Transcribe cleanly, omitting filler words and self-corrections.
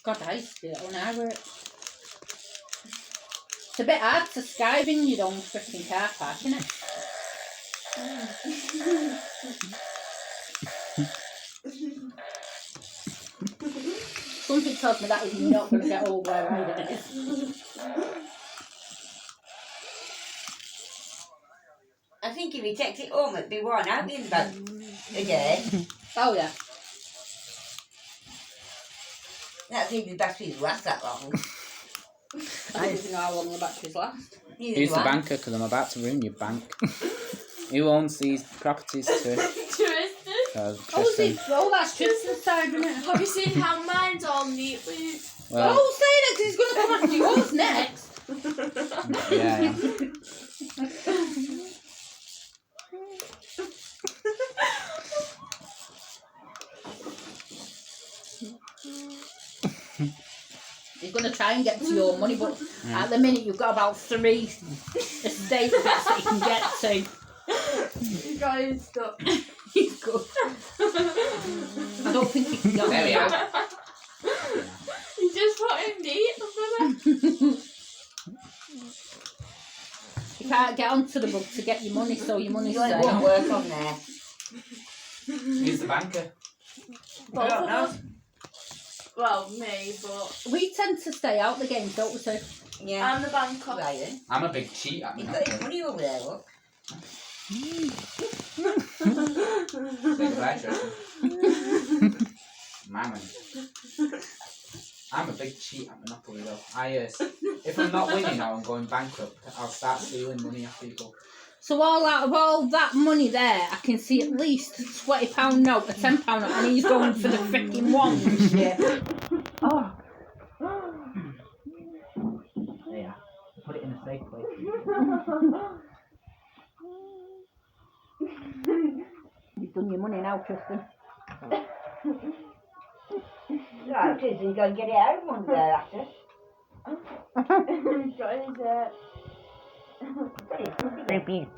God, I used to do that when I worked. It's a bit hard to skive in your own freaking car park, isn't it? Something tells me that is not going to get old where riding it is. I think if he takes it home, it'd be worn out in about a day. Oh, yeah. That's if the batteries last that long. I don't even know how long the batteries last. Who's the banker? Because I'm about to ruin your bank. Who owns these properties to Tristan. Tristan? That's Tristan's side, isn't it? Have you seen how mine's all neatly? Well, Don't say that because he's going to come after yours next. yeah. He's going to try and get to your money, but at the minute you've got about 3 estate bits that you can get to. You guys stop. He's good. I don't think he can get There we are. You just put him neat. You can't get onto the book to get your money, so your money's You there. won't work on there. Who's the banker? I don't know. Well, me, but We tend to stay out the game, don't we, Sue? Yeah. I'm the banker. Ryan. I'm a big cheat at He's me. got his money over there, look. Big pleasure. My money. I'm a big cheat at Monopoly though. If I'm not winning or I'm going bankrupt, I'll start stealing money off people. So out of all that money there, I can see at least a £20 note, a £10 note, and he's going for the freaking ones. Yeah. Oh. Yeah. Put it in a safe place. You've done your money now, Tristan. Right, Tristan's got to get it out one day after. He's got his, Got it.